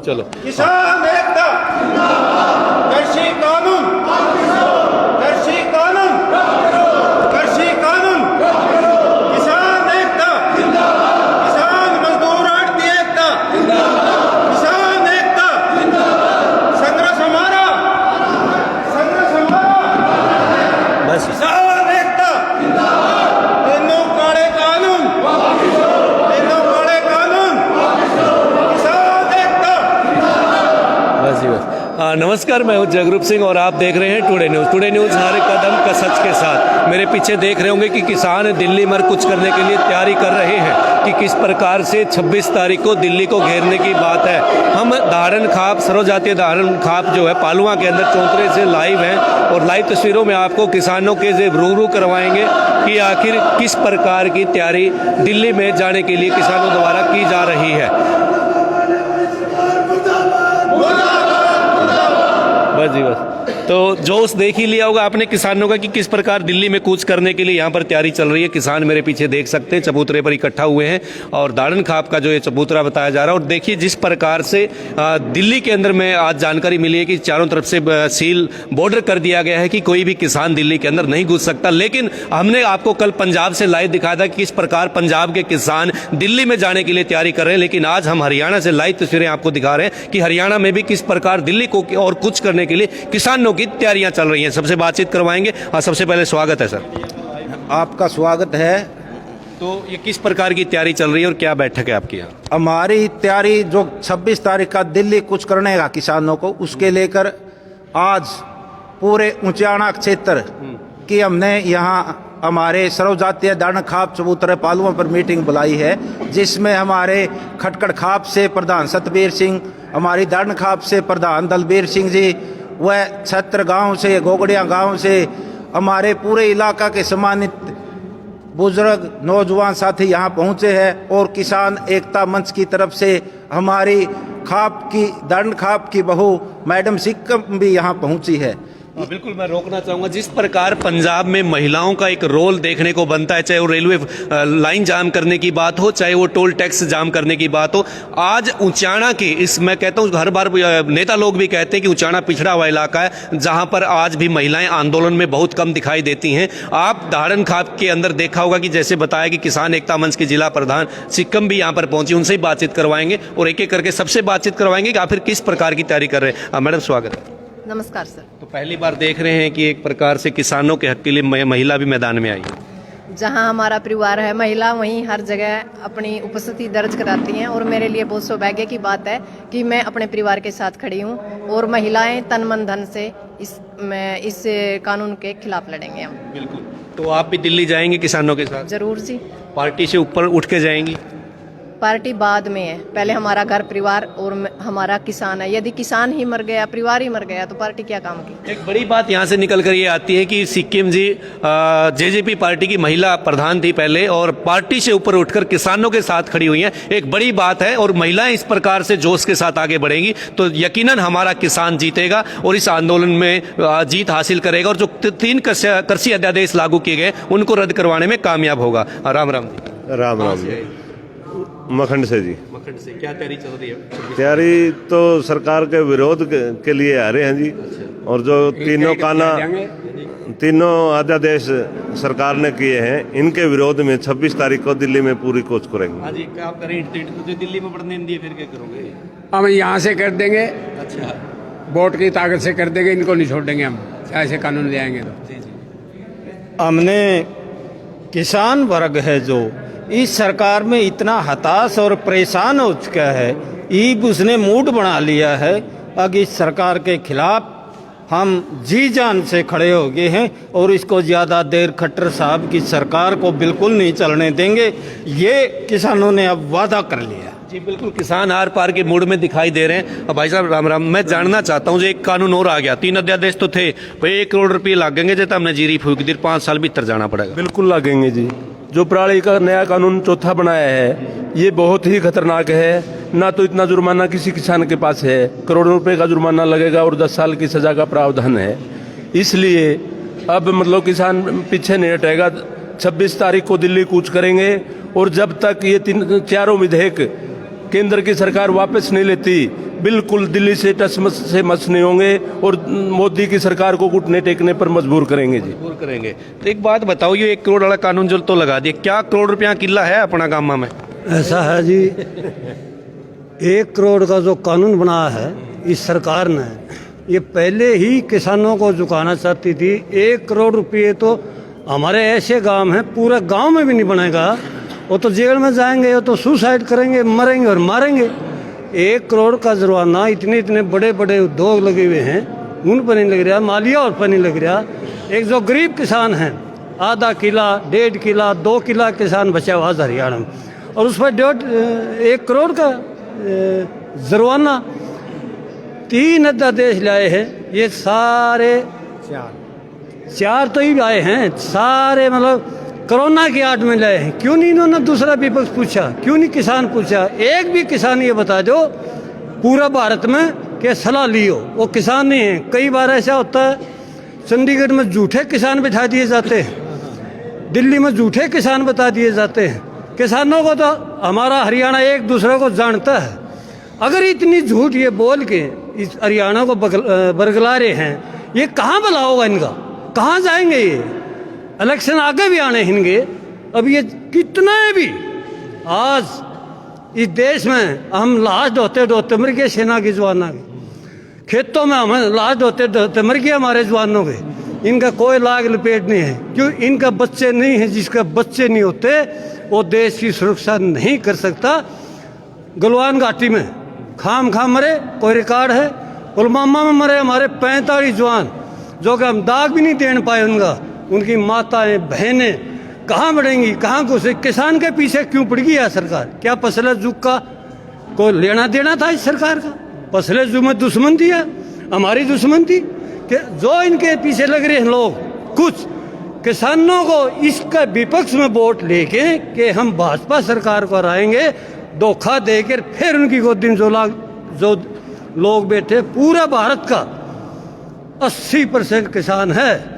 चलो। किसान एकता, कृषि कानून, कृषि कानून, कृषि कानून, किसान एकता, किसान मजदूर आड़ती एकता, किसान एकता, संघर्ष हमारा, संघर्ष हमारा, बस किसान एकता, तीनों काले कानून, तीनों काले कानून, किसान एकता। बस जी बस। नमस्कार, मैं हूं जगरूप सिंह और आप देख रहे हैं टुडे न्यूज़। टुडे न्यूज़ हर कदम का सच के साथ। मेरे पीछे देख रहे होंगे कि किसान दिल्ली में कुछ करने के लिए तैयारी कर रहे हैं कि किस प्रकार से 26 तारीख को दिल्ली को घेरने की बात है। हम धारण खाप सर्वजातीय धारण खाप जो है पालुआ के अंदर चौंतरे से लाइव हैं और लाइव तस्वीरों में आपको किसानों के से रूबरू करवाएंगे कि आखिर किस प्रकार की तैयारी दिल्ली में जाने के लिए किसानों द्वारा की जा रही है। बस जी बस। तो जोश देख ही लिया होगा आपने किसानों का कि किस प्रकार दिल्ली में कूच करने के लिए यहाँ पर तैयारी चल रही है। किसान मेरे पीछे देख सकते हैं चबूतरे पर इकट्ठा हुए हैं और दाड़न खाप का जो ये चबूतरा बताया जा रहा है। और देखिए जिस प्रकार से दिल्ली के अंदर में आज जानकारी मिली है कि चारों तरफ से सील बॉर्डर कर दिया गया है कि कोई भी किसान दिल्ली के अंदर नहीं घुस सकता। लेकिन हमने आपको कल पंजाब से लाइव दिखाया था कि किस प्रकार पंजाब के किसान दिल्ली में जाने के लिए तैयारी कर रहे हैं। लेकिन आज हम हरियाणा से लाइव तस्वीरें आपको दिखा रहे हैं कि हरियाणा में भी किस प्रकार दिल्ली को और कुछ करने के लिए किसानों की तैयारियां चल रही हैं। सबसे बातचीत करवाएंगे। सबसे पहले स्वागत है सर। आपका स्वागत है। तो ये किस प्रकार की तैयारी चल रही है और क्या बैठक है आपकी यहाँ? हमारी तैयारी जो 26 तारीख का दिल्ली कुछ करने का किसानों को, उसके लेकर आज पूरे ऊंचाना क्षेत्र की हमने यहाँ हमारे सर्वजातीय दाड़न खाप चबूतरे पालुओं पर मीटिंग बुलाई है, जिसमें हमारे खटकड़ खाप से प्रधान सतबीर सिंह, हमारी दाड़न खाप से प्रधान दलबीर सिंह जी, वह छत्र गांव से, गोगड़िया गांव से हमारे पूरे इलाका के सम्मानित बुजुर्ग नौजवान साथी यहाँ पहुँचे हैं। और किसान एकता मंच की तरफ से हमारी खाप की दाड़न खाप की बहू मैडम सिक्कम भी यहाँ पहुँची है। बिल्कुल, मैं रोकना चाहूंगा। जिस प्रकार पंजाब में महिलाओं का एक रोल देखने को बनता है, चाहे वो रेलवे लाइन जाम करने की बात हो, चाहे वो टोल टैक्स जाम करने की बात हो, आज ऊंचाना की इस, मैं कहता हूँ हर बार नेता लोग भी कहते हैं कि ऊंचाना पिछड़ा हुआ इलाका है जहां पर आज भी महिलाएं आंदोलन में बहुत कम दिखाई देती हैं। आप धारण खाप के अंदर देखा होगा कि जैसे बताया कि किसान एकता मंच के जिला प्रधान सिक्कम भी यहाँ पर पहुंची, उनसे ही बातचीत करवाएंगे और एक एक करके सबसे बातचीत करवाएंगे कि आखिर किस प्रकार की तैयारी कर रहे हैं। मैडम स्वागत है। नमस्कार सर। तो पहली बार देख रहे हैं कि एक प्रकार से किसानों के हक के लिए महिला भी मैदान में आई है। जहां हमारा परिवार है महिला, वहीं हर जगह अपनी उपस्थिति दर्ज कराती हैं और मेरे लिए बहुत सौभाग्य की बात है कि मैं अपने परिवार के साथ खड़ी हूं और महिलाएं तन मन धन से इस कानून के खिलाफ लड़ेंगे हम। बिल्कुल। तो आप भी दिल्ली जाएंगे किसानों के साथ? जरूर जी। पार्टी से ऊपर उठ के जाएंगी? पार्टी बाद में है, पहले हमारा घर परिवार और हमारा किसान है। यदि किसान ही मर गया, परिवार ही मर गया, तो पार्टी क्या काम की। एक बड़ी बात यहाँ से निकल कर ये आती है कि सिक्किम जी जेजेपी पार्टी की महिला प्रधान थी पहले और पार्टी से ऊपर उठकर किसानों के साथ खड़ी हुई हैं। एक बड़ी बात है और महिलाएं इस प्रकार से जोश के साथ आगे बढ़ेंगी तो यकीनन हमारा किसान जीतेगा और इस आंदोलन में जीत हासिल करेगा और जो 3 कृषि अध्यादेश लागू किए गए उनको रद्द करवाने में कामयाब होगा। राम राम जी। राम राम जी। मखंड से जी। मखंड से क्या तैयारी चल रही है? तैयारी तो सरकार के विरोध के लिए आ रहे हैं जी। और जो तीनों अध्यादेश सरकार ने किए हैं, इनके विरोध में 26 तारीख को दिल्ली में पूरी कूच करेंगे। हाँ जी, क्या करें? दिल्ली में पढ़ने दिए फिर क्या करोगे? हम यहाँ से कर देंगे। अच्छा, वोट की ताकत से कर देंगे, इनको नहीं छोड़ेंगे हम, ऐसे कानून ले आएंगे तो। जी जी। हमने किसान वर्ग है जो इस सरकार में इतना हताश और परेशान हो चुका है, ईब उसने मूड बना लिया है। अब इस सरकार के खिलाफ हम जी जान से खड़े हो गए हैं और इसको ज़्यादा देर खट्टर साहब की सरकार को बिल्कुल नहीं चलने देंगे। ये किसानों ने अब वादा कर लिया। जी बिल्कुल, किसान आर पार के मूड में दिखाई दे रहे हैं। भाई साहब राम राम, मैं जानना चाहता हूँ जो एक कानून और आ गया, 3 अध्यादेश तो थे भाई, 1 करोड़ रुपये लागेंगे जब हमने जीरी फूक दी, 5 साल भीतर जाना पड़ेगा। बिल्कुल लगेंगे जी। जो प्रणाली का नया कानून चौथा बनाया है ये बहुत ही खतरनाक है। ना तो इतना जुर्माना किसी किसान के पास है, करोड़ों रुपए का जुर्माना लगेगा और 10 साल की सजा का प्रावधान है। इसलिए अब मतलब किसान पीछे नहीं हटेगा। 26 तारीख को दिल्ली कूच करेंगे और जब तक ये 4 विधेयक केंद्र की सरकार वापस नहीं लेती बिल्कुल दिल्ली से टच से मस नहीं होंगे और मोदी की सरकार को घुटने टेकने पर मजबूर करेंगे जी। मजबूर करेंगे। तो एक बात बताओ, ये 1 करोड़ वाला कानून जो तो लगा दिया, क्या करोड़ रुपया किला है अपना गामा में? ऐसा है जी, 1 करोड़ का जो कानून बनाया है इस सरकार ने, ये पहले ही किसानों को झुकाना चाहती थी। 1 करोड़ रुपये तो हमारे ऐसे गांव हैं, पूरे गांव में भी नहीं बनेगा। वो तो जेल में जाएंगे, वो तो सुसाइड करेंगे, मरेंगे और मारेंगे। 1 करोड़ का जुर्माना, इतने इतने बड़े बड़े उद्योग लगे हुए हैं, उन पर नहीं लग रहा, मालिया और पर नहीं लग रहा। एक जो गरीब किसान हैं, आधा किला, 1.5 किला, 2 किला किसान बचा हुआ हरियाणा में, और उस पर 1 करोड़ का जुर्माना। 3 अध्यादेश लाए हैं, ये सारे 4 तो ही आए हैं, सारे मतलब कोरोना की आड़ में लाए हैं। क्यों नहीं इन्होंने दूसरा विपक्ष पूछा, क्यों नहीं किसान पूछा? एक भी किसान ये बता दो पूरा भारत में कि सलाह लियो, वो किसान नहीं है। कई बार ऐसा होता है, चंडीगढ़ में झूठे किसान बिठा दिए जाते हैं, दिल्ली में झूठे किसान बता दिए जाते हैं। किसानों को तो हमारा हरियाणा एक दूसरे को जानता है। अगर इतनी झूठ ये बोल के इस हरियाणा को बरगला रहे हैं, ये कहाँ भला होगा इनका? कहाँ जाएंगे ये? इलेक्शन आगे भी आने हिंगे। अब ये कितने भी आज इस देश में हम लाश ढोते ढोते मर गए, सेना के जवानों के खेतों में हम लाश ढोते ढोते मर गए हमारे जवानों के। इनका कोई लाग लपेट नहीं है, क्यों? इनका बच्चे नहीं है। जिसका बच्चे नहीं होते वो देश की सुरक्षा नहीं कर सकता। गलवान घाटी में खाम मरे, कोई रिकॉर्ड है। पुलवामा में मरे हमारे 45 जवान, जो कि हम दाग भी नहीं देने पाए उनका। उनकी माताएं बहनें कहाँ बढ़ेंगी, कहाँ घुसे? किसान के पीछे क्यों पड़ गई है सरकार? क्या पसले जुग का कोई लेना देना था इस सरकार का? पसले जुग में दुश्मन थी, हमारी दुश्मन थी कि जो इनके पीछे लग रहे हैं लोग। कुछ किसानों को इसका विपक्ष में वोट लेके कि हम भाजपा सरकार को हराएंगे, धोखा देकर फिर उनकी गोदी में जो लोग बैठे, पूरा भारत का 80% किसान है।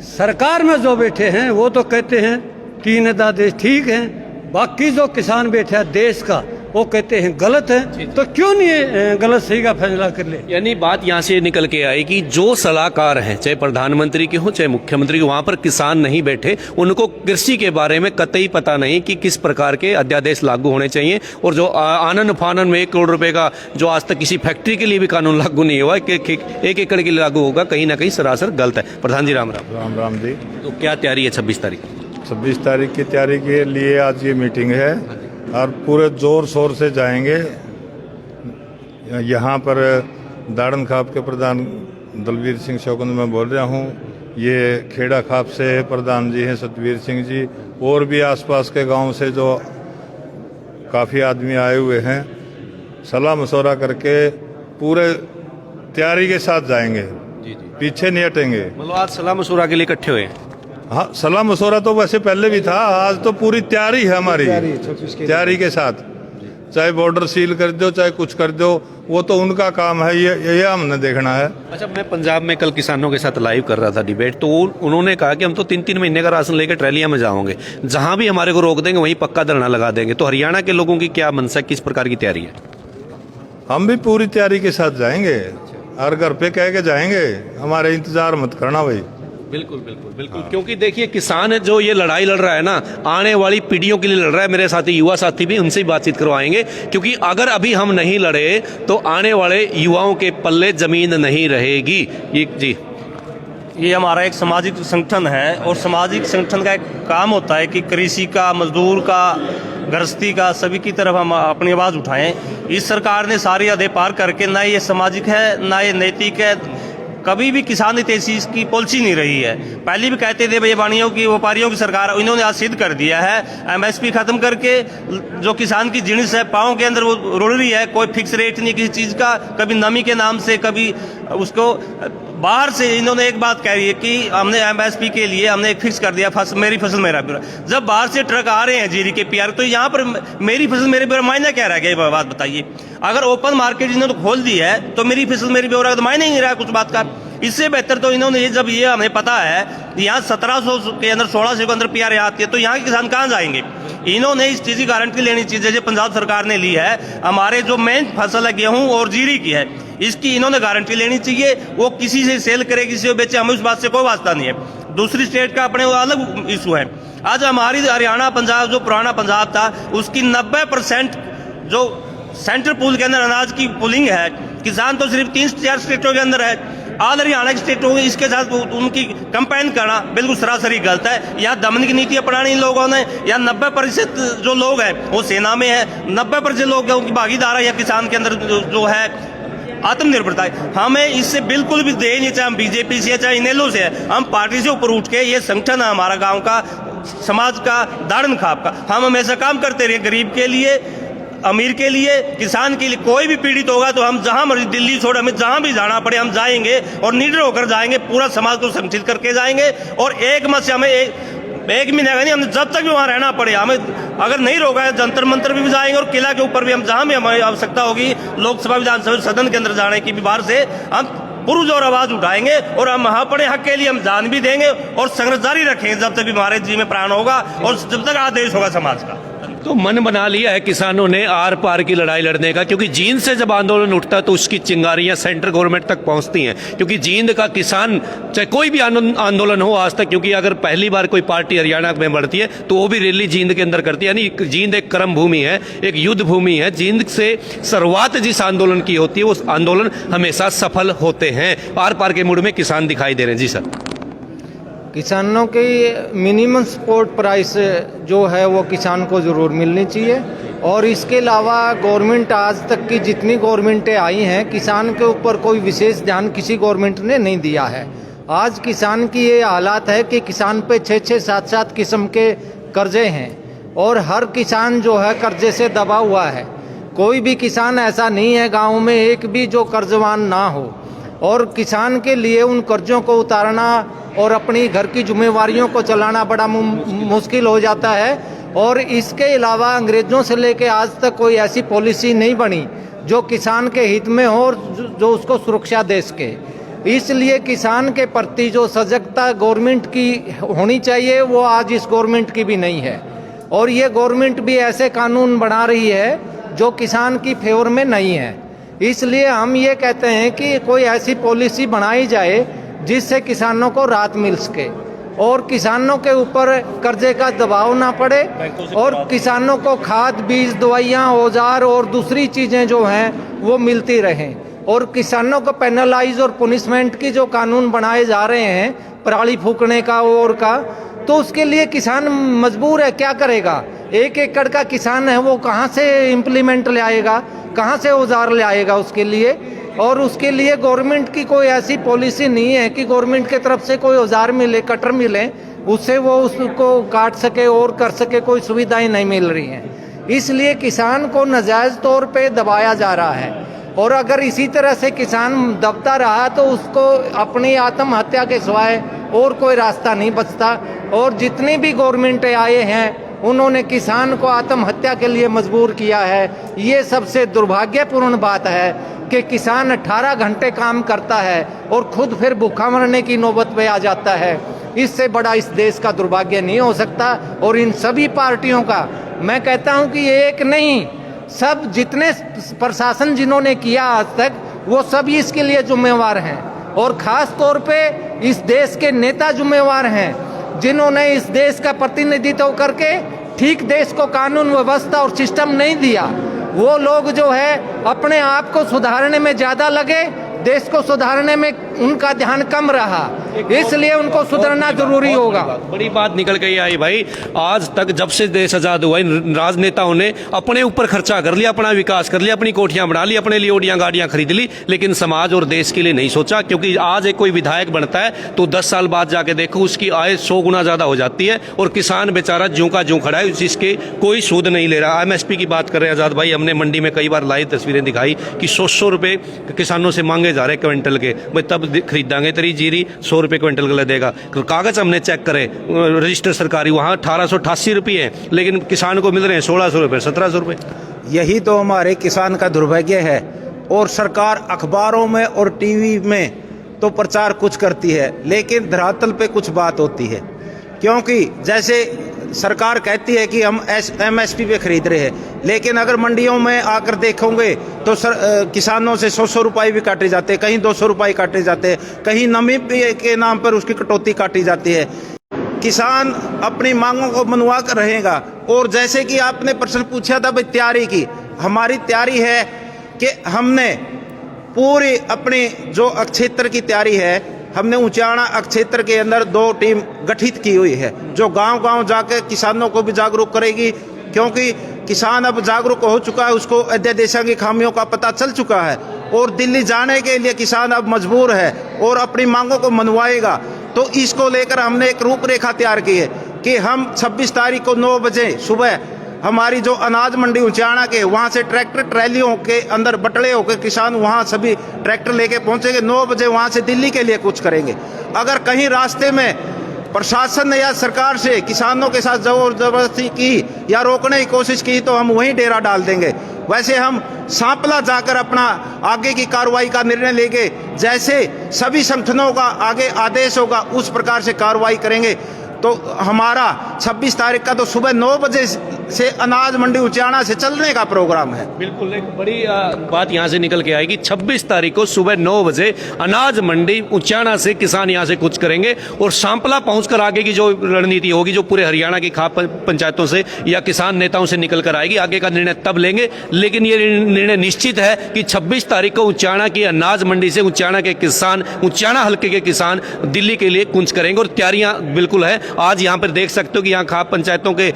सरकार में जो बैठे हैं वो तो कहते हैं 3 अध्यादेश ठीक हैं, बाकी जो किसान बैठे हैं देश का वो कहते हैं गलत है। तो क्यों नहीं गलत सही का फैसला कर ले? यानी बात यहाँ से निकल के आई कि जो सलाहकार हैं, चाहे प्रधानमंत्री के हो चाहे मुख्यमंत्री के, वहाँ पर किसान नहीं बैठे, उनको कृषि के बारे में कतई पता नहीं कि किस प्रकार के अध्यादेश लागू होने चाहिए। और जो आनन फानन में 1 करोड़ रुपए का जो आज तक किसी फैक्ट्री के लिए भी कानून लागू नहीं हुआ, 1 एकड़ के लिए लागू होगा, कहीं ना कहीं सरासर गलत है। प्रधान जी राम राम। राम राम जी। तो क्या तैयारी है 26 तारीख? 26 तारीख की तैयारी के लिए आज ये मीटिंग है और पूरे जोर शोर से जाएंगे। यहाँ पर दाड़न खाप के प्रधान दलवीर सिंह शौकंद मैं बोल रहा हूँ। ये खेड़ा खाप से प्रधान जी हैं सतवीर सिंह जी, और भी आसपास के गांव से जो काफ़ी आदमी आए हुए हैं। सलाह मशवरा करके पूरे तैयारी के साथ जाएंगे, पीछे नहीं हटेंगे। मतलब आज सलाह मशवरा के लिए इकट्ठे हुए हैं? हाँ, सलाह मशवरा तो वैसे पहले भी था, आज तो पूरी तैयारी है हमारी, तैयारी के साथ। चाहे बॉर्डर सील कर दो, चाहे कुछ कर दो, वो तो उनका काम है, ये हमने देखना है। अच्छा, मैं पंजाब में कल किसानों के साथ लाइव कर रहा था डिबेट, तो उन्होंने कहा कि हम तो 3-3 महीने का राशन लेकर ट्रैलियां में जाओगे, जहां भी हमारे को रोक देंगे वहीं पक्का धरना लगा देंगे। तो हरियाणा के लोगों की क्या मनसा, किस प्रकार की तैयारी है? हम भी पूरी तैयारी के साथ जाएंगे और घर पे कह के जाएंगे, हमारे इंतजार मत करना भाई। बिल्कुल बिल्कुल बिल्कुल। क्योंकि देखिए, किसान जो ये लड़ाई लड़ रहा है ना, आने वाली पीढ़ियों के लिए लड़ रहा है। मेरे साथी युवा साथी भी, उनसे बातचीत करवाएंगे, क्योंकि अगर अभी हम नहीं लड़े तो आने वाले युवाओं के पल्ले जमीन नहीं रहेगी। ये जी, ये हमारा एक सामाजिक संगठन है और सामाजिक संगठन का एक काम होता है कि कृषि का, मजदूर का, गृहस्थी का, सभी की तरफ हम अपनी आवाज़ उठाएं। इस सरकार ने सारी हदें पार करके, ना ये सामाजिक है ना ये नैतिक है, कभी भी किसान हित की पॉलिसी नहीं रही है। पहले भी कहते थे बेईमानियों की, व्यापारियों की सरकार, इन्होंने आज सिद्ध कर दिया है। MSP खत्म करके जो किसान की जिनिस है पाँव के अंदर वो रुल रही है। कोई फिक्स रेट नहीं किसी चीज़ का, कभी नमी के नाम से, कभी उसको बाहर से। इन्होंने एक बात कह रही है कि हमने MSP के लिए हमने एक फिक्स कर दिया, मेरी फसल मेरा ब्यौरा। जब बाहर से ट्रक आ रहे हैं जीरी के PR, तो यहाँ पर मेरी फसल मेरे ब्यौरा मायने क्या रह गया? बात बताइए। अगर ओपन मार्केट इन्होंने खोल दी है तो मेरी फसल मेरी ब्यौरा का तो मायने ही नहीं रहा कुछ बात का। इससे बेहतर तो इन्होंने जब ये हमें पता है कि यहाँ 1700 के अंदर 1600 के अंदर पीआर आती है, तो यहाँ के किसान कहाँ जाएंगे। इन्होंने इस चीज़ की गारंटी लेनी चाहिए जो पंजाब सरकार ने ली है। हमारे जो मेन फसल है गेहूं और जीरी की है, इसकी इन्होंने गारंटी लेनी चाहिए। वो किसी से सेल करे, किसी से बेचे, हमें उस बात से कोई वास्ता नहीं है। दूसरी स्टेट का अपने अलग इशू है। आज हमारी हरियाणा पंजाब जो पुराना पंजाब था, उसकी 90% जो सेंट्रल पूल के अंदर अनाज की पुलिंग है, किसान तो सिर्फ 3-4 स्टेटों के अंदर है। आज हरियाणा की स्टेट होगी, इसके साथ उनकी कंपेयर करना बिल्कुल सरासरी गलत है। यहाँ दमन की नीति अपनानी इन लोगों ने। यहाँ 90% जो लोग हैं वो सेना में है, 90% लोग उनकी भागीदार है या किसान के अंदर जो है आत्मनिर्भरता है। हमें इससे बिल्कुल भी दे नहीं, चाहे हम बीजेपी से चाहे इनेलो से है, हम पार्टी से ऊपर उठ के, ये संगठन है हमारा गाँव का, समाज का, दाड़न खाप का, हम हमेशा काम करते रहे गरीब के लिए, अमीर के लिए, किसान के लिए। कोई भी पीड़ित होगा तो हम जहां मर्जी, दिल्ली छोड़ हमें जहां भी जाना पड़े हम जाएंगे और निडर होकर जाएंगे, पूरा समाज को संगठित करके जाएंगे। और एक मत से हमें एक महीने का नहीं, हमें जब तक भी वहां रहना पड़े, हमें अगर नहीं रोका है जंतर मंतर भी जाएंगे और किला के ऊपर भी, हम जहां भी हमारी आवश्यकता होगी, लोकसभा विधानसभा सदन के अंदर जाने की भी बाहर से हम पुरजोर आवाज उठाएंगे और हम अपने हक के लिए हम जान भी देंगे और संघर्ष जारी रखेंगे जब तक भी हमारे जी में प्राण होगा और जब तक आदेश होगा समाज का। तो मन बना लिया है किसानों ने आर पार की लड़ाई लड़ने का, क्योंकि जींद से जब आंदोलन उठता है तो उसकी चिंगारियां सेंट्रल गवर्नमेंट तक पहुंचती हैं। क्योंकि जींद का किसान, चाहे कोई भी आंदोलन हो आज तक, क्योंकि अगर पहली बार कोई पार्टी हरियाणा में बढ़ती है तो वो भी रैली जींद के अंदर करती है। यानी जींद एक कर्म भूमि है, एक युद्ध भूमि है। जींद से शुरुआत जिस आंदोलन की होती है वो आंदोलन हमेशा सफल होते हैं। आर पार के मूड में किसान दिखाई दे रहे हैं। जी सर, किसानों की मिनिमम सपोर्ट प्राइस जो है वो किसान को ज़रूर मिलनी चाहिए। और इसके अलावा गवर्नमेंट, आज तक की जितनी गवर्नमेंटें आई हैं, किसान के ऊपर कोई विशेष ध्यान किसी गवर्नमेंट ने नहीं दिया है। आज किसान की ये हालात है कि किसान पे 6-6, 7-7 किस्म के कर्जे हैं और हर किसान जो है कर्जे से दबा हुआ है। कोई भी किसान ऐसा नहीं है गाँव में एक भी जो कर्जवान ना हो। और किसान के लिए उन कर्जों को उतारना और अपनी घर की जिम्मेवारियों को चलाना बड़ा मुश्किल हो जाता है। और इसके अलावा अंग्रेज़ों से लेके आज तक कोई ऐसी पॉलिसी नहीं बनी जो किसान के हित में हो और जो उसको सुरक्षा दे सके। इसलिए किसान के प्रति जो सजगता गवर्नमेंट की होनी चाहिए वो आज इस गवर्नमेंट की भी नहीं है। और ये गवर्नमेंट भी ऐसे कानून बना रही है जो किसान की फेवर में नहीं है। इसलिए हम ये कहते हैं कि कोई ऐसी पॉलिसी बनाई जाए जिससे किसानों को राहत मिल सके और किसानों के ऊपर कर्जे का दबाव ना पड़े और किसानों को खाद, बीज, दवाइयाँ, औजार और दूसरी चीज़ें जो हैं वो मिलती रहें। और किसानों को पेनलाइज और पनिशमेंट की जो कानून बनाए जा रहे हैं, पराली फूकने का और का, तो उसके लिए किसान मजबूर है, क्या करेगा। 1 एकड़ का किसान है, वो कहाँ से इम्प्लीमेंट ले आएगा, कहाँ से औजार ले आएगा उसके लिए। और उसके लिए गवर्नमेंट की कोई ऐसी पॉलिसी नहीं है कि गवर्नमेंट की तरफ से कोई औजार मिले, कटर मिले, उससे वो उसको काट सके और कर सके, कोई सुविधाएं नहीं मिल रही हैं। इसलिए किसान को नाजायज़ तौर पे दबाया जा रहा है। और अगर इसी तरह से किसान दबता रहा तो उसको अपनी आत्महत्या के सिवाय और कोई रास्ता नहीं बचता। और जितनी भी गवर्नमेंटें आए हैं उन्होंने किसान को आत्महत्या के लिए मजबूर किया है। ये सबसे दुर्भाग्यपूर्ण बात है कि किसान 18 घंटे काम करता है और खुद फिर भूखा मरने की नौबत पे आ जाता है। इससे बड़ा इस देश का दुर्भाग्य नहीं हो सकता। और इन सभी पार्टियों का मैं कहता हूं कि एक नहीं, सब जितने प्रशासन जिन्होंने किया आज तक, वो सभी इसके लिए जिम्मेवार हैं। और ख़ास तौर पे इस देश के नेता जिम्मेवार हैं जिन्होंने इस देश का प्रतिनिधित्व करके ठीक देश को कानून व्यवस्था और सिस्टम नहीं दिया। वो लोग जो है अपने आप को सुधारने में ज़्यादा लगे, देश को सुधारने में उनका ध्यान कम रहा। इसलिए उनको सुधरना जरूरी होगा। बड़ी बात निकल के आई भाई, आज तक जब से देश आज़ाद हुआ इन राजनेताओं ने अपने ऊपर खर्चा कर लिया, अपना विकास कर लिया, अपनी कोठियां बना ली, अपने लिए ओडियां गाड़ियां खरीद ली, लेकिन समाज और देश के लिए नहीं सोचा। क्योंकि आज एक कोई विधायक बनता है तो 10 साल बाद जाके देखो उसकी आय 100 गुना ज़्यादा हो जाती है और किसान बेचारा ज्यों का ज्यों खड़ा है, जिसके कोई सूद नहीं ले रहा। MSP की बात कर रहे हैं आज़ाद भाई, हमने मंडी में कई बार लाइव तस्वीरें दिखाई कि 100 रुपये किसानों से मांगे जा रहे क्विंटल के। भाई तब खरीदांगे तेरी जीरी, 100 रुपये क्विंटल का देगा। कागज हमने चेक करे रजिस्टर सरकारी, वहाँ 1888 रुपये हैं, लेकिन किसान को मिल रहे हैं 1600 रुपये, 1700 रुपये। यही तो हमारे किसान का दुर्भाग्य है। और सरकार अखबारों में और टीवी में तो प्रचार कुछ करती है, लेकिन धरातल पे कुछ बात होती है। क्योंकि जैसे सरकार कहती है कि हम MSP पे खरीद रहे हैं, लेकिन अगर मंडियों में आकर देखोगे तो किसानों से 100 रुपये भी काटे जाते हैं, कहीं 200 रुपये काटे जाते हैं, कहीं नमी के नाम पर उसकी कटौती काटी जाती है। किसान अपनी मांगों को मनवा कर रहेगा। और जैसे कि आपने प्रश्न पूछा था भाई तैयारी की, हमारी तैयारी है कि हमने पूरी अपनी जो क्षेत्र की तैयारी है, हमने ऊंचाणा क्षेत्र के अंदर 2 टीम गठित की हुई है, जो गांव-गांव जाकर किसानों को भी जागरूक करेगी। क्योंकि किसान अब जागरूक हो चुका है, उसको अध्यादेशों की खामियों का पता चल चुका है और दिल्ली जाने के लिए किसान अब मजबूर है और अपनी मांगों को मनवाएगा। तो इसको लेकर हमने एक रूपरेखा तैयार की है कि हम 26 तारीख को 9 बजे सुबह हमारी जो अनाज मंडी ऊंचाणा के, वहाँ से ट्रैक्टर ट्रैलियों के अंदर बटले होकर किसान वहाँ सभी ट्रैक्टर लेके पहुँचेंगे। 9 बजे वहाँ से दिल्ली के लिए कुछ करेंगे। अगर कहीं रास्ते में प्रशासन ने या सरकार से किसानों के साथ जबरदस्ती की या रोकने की कोशिश की तो हम वहीं डेरा डाल देंगे। वैसे हम सांपला जाकर अपना आगे की कार्रवाई का निर्णय लेंगे। जैसे सभी संगठनों का आगे आदेश होगा उस प्रकार से कार्रवाई करेंगे। तो हमारा 26 तारीख का तो सुबह 9 बजे से अनाज मंडी ऊंचाणा से चलने का प्रोग्राम है। बिल्कुल एक बड़ी बात यहाँ से निकल के आएगी। 26 तारीख को सुबह 9 बजे अनाज मंडी ऊंचाणा से किसान यहाँ से कुछ करेंगे और सांपला पहुंचकर आगे की जो रणनीति होगी, जो पूरे हरियाणा की खाप पंचायतों से या किसान नेताओं से निकल कर आएगी, आगे का निर्णय तब लेंगे। लेकिन ये निर्णय निश्चित है कि 26 तारीख को ऊंचाणा की अनाज मंडी से ऊंचाणा के किसान, ऊंचाणा हल्के के किसान दिल्ली के लिए कूच करेंगे और तैयारियां बिल्कुल है। आज यहाँ पर देख सकते हो कि यहाँ खाप पंचायतों के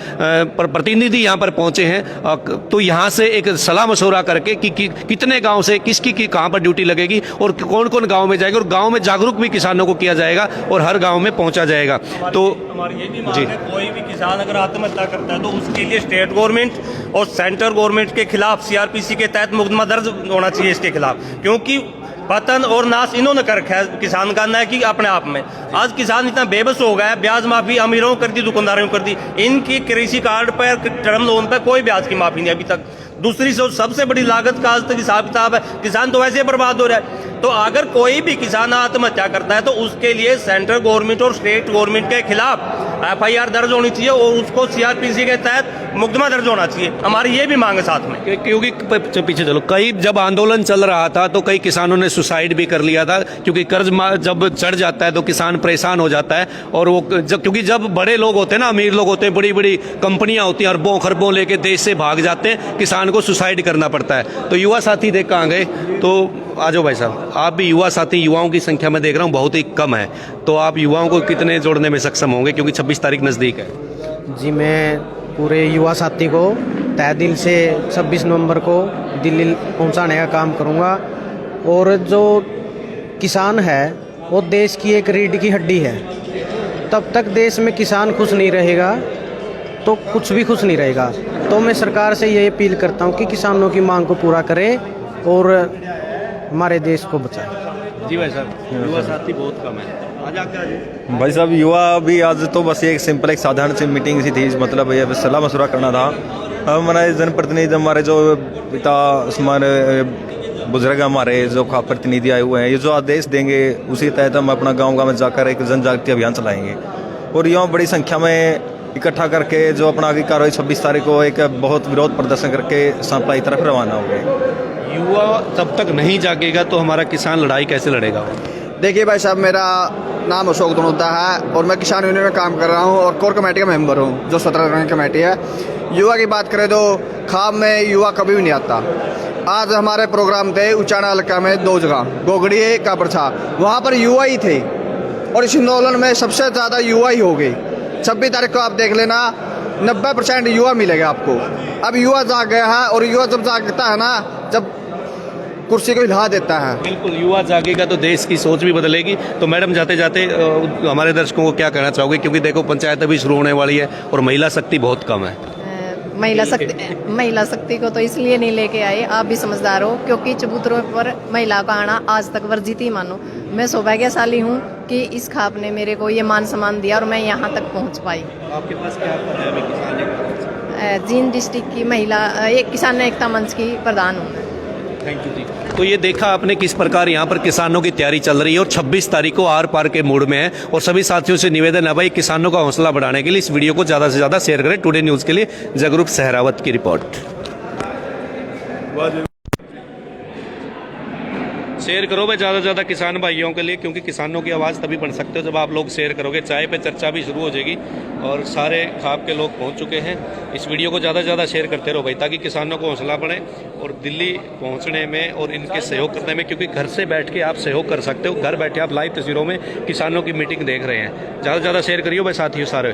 प्रतिनिधि यहाँ पर पहुंचे हैं। तो यहाँ से एक सलाह मशवरा करके कि कितने गांव से किसकी कहाँ पर ड्यूटी लगेगी और कौन कौन गांव में जाएगा और गांव में जागरूक भी किसानों को किया जाएगा और हर गांव में पहुंचा जाएगा। तो हमारी ये भी मांग है, कोई भी किसान अगर आत्महत्या करता है तो उसके लिए स्टेट गवर्नमेंट और सेंट्रल गवर्नमेंट के खिलाफ CRPC के तहत मुकदमा दर्ज होना चाहिए इसके खिलाफ। क्योंकि पतन और नाश इन्होंने कर रखा है किसान का, न कि अपने आप में। आज किसान इतना बेबस हो गया है, ब्याज माफी अमीरों को कर दी, दुकानदारों को कर दी। इनकी कृषि कार्ड पर, टर्म लोन पर कोई ब्याज की माफी नहीं अभी तक। दूसरी सबसे बड़ी लागत का आज तक हिसाब किताब है, किसान तो वैसे बर्बाद हो रहा है। तो अगर कोई भी किसान आत्महत्या करता है तो उसके लिए सेंट्रल गवर्नमेंट और स्टेट गवर्नमेंट के खिलाफ FIR दर्ज होनी चाहिए और उसको CRPC के तहत मुकदमा दर्ज होना चाहिए। हमारी ये भी मांग है साथ में। क्योंकि पीछे चलो, कई जब आंदोलन चल रहा था तो कई किसानों ने सुसाइड भी कर लिया था, क्योंकि कर्ज जब चढ़ जाता है तो किसान परेशान हो जाता है। और वो क्योंकि जब बड़े लोग होते हैं ना, अमीर लोग होते हैं, बड़ी बड़ी कंपनियां होती हैं, अरबों खरबों लेके देश से भाग जाते हैं, किसान को सुसाइड करना पड़ता है। तो युवा साथी देख कहाँ गए? तो आ जाओ भाई साहब, आप भी युवा साथी, युवाओं की संख्या में देख रहा हूँ बहुत ही कम है। तो आप युवाओं को कितने जोड़ने में सक्षम होंगे, क्योंकि 26 तारीख नज़दीक है? जी, मैं पूरे युवा साथी को तहे दिल से 26 नवंबर को दिल्ली पहुंचाने का काम करूंगा। और जो किसान है वो देश की एक रीढ़ की हड्डी है। तब तक देश में किसान खुश नहीं रहेगा तो कुछ भी खुश नहीं रहेगा। तो मैं सरकार से ये अपील करता हूँ कि किसानों की मांग को पूरा करे और हमारे देश को बचाए। जी भाई साहब, युवा साथी बहुत कम है। भाई साहब, युवा भी आज तो बस एक सिंपल एक साधारण सी मीटिंग सी थी, मतलब ये सलाह मशवरा करना था। अब हमारे जनप्रतिनिधि, हमारे जो पिता, हमारे बुजुर्ग, हमारे जो खाप प्रतिनिधि आए हुए हैं, ये जो आदेश देंगे उसी तहत हम अपना गाँव में जाकर एक जन जागृति अभियान चलाएंगे और युवा बड़ी संख्या में इकट्ठा करके जो अपना आगे कार्रवाई 26 तारीख को एक बहुत विरोध प्रदर्शन करके सांपला की तरफ रवाना हो गए। युवा तब तक नहीं जागेगा तो हमारा किसान लड़ाई कैसे लड़ेगा? देखिए भाई साहब, मेरा नाम अशोक धनोदा है और मैं किसान यूनियन में काम कर रहा हूं और कोर कमेटी का मेंबर हूं, जो 17 रंग कमेटी है। युवा की बात करें तो खाप में युवा कभी भी नहीं आता। आज हमारे प्रोग्राम थे ऊंचाणा हल्का में 2 जगह, गोगड़ी का बरछा, वहाँ पर युवा ही थे और इस आंदोलन में सबसे ज़्यादा युवा ही हो गई। 26 तारीख को आप देख लेना, 90% युवा मिलेगा आपको। अब युवा जाग गया है और युवा जब जागता है ना, जब कुर्सी को हिला देता है। बिल्कुल, युवा जागेगा तो देश की सोच भी बदलेगी। तो मैडम, जाते जाते हमारे दर्शकों को क्या कहना चाहोगे, क्योंकि देखो पंचायत अभी शुरू होने वाली है और महिला शक्ति बहुत कम है। महिला शक्ति को तो इसलिए नहीं लेके आए, आप भी समझदार हो, क्योंकि चबूतरों पर महिला का आना आज तक वर्जित ही मानो। मैं सौभाग्यशाली हूँ कि इस खाप ने मेरे को ये मान सम्मान दिया और मैं यहाँ तक पहुँच पाई। आपके पास क्या पद है? जींद डिस्ट्रिक्ट की महिला किसान एकता मंच की प्रधान हूँ मैं। थैंक यू जी। तो ये देखा आपने किस प्रकार यहाँ पर किसानों की तैयारी चल रही है और 26 तारीख को आर पार के मूड में है। और सभी साथियों से निवेदन है भाई, किसानों का हौसला बढ़ाने के लिए इस वीडियो को ज़्यादा से ज़्यादा शेयर करें। टुडे न्यूज़ के लिए जगरूप सहरावत की रिपोर्ट। शेयर करो भाई ज़्यादा से ज़्यादा किसान भाइयों के लिए, क्योंकि किसानों की आवाज़ तभी बन सकते हो जब आप लोग शेयर करोगे। चाय पे चर्चा भी शुरू हो जाएगी और सारे खाप के लोग पहुंच चुके हैं। इस वीडियो को ज़्यादा से ज़्यादा शेयर करते रहो भाई, ताकि किसानों को हौसला बढ़े और दिल्ली पहुंचने में और इनके सहयोग करने में, क्योंकि घर से बैठ के आप सहयोग कर सकते हो। घर बैठे आप लाइव तस्वीरों में किसानों की मीटिंग देख रहे हैं। ज़्यादा से ज़्यादा शेयर करिए भाई साथियों सारे।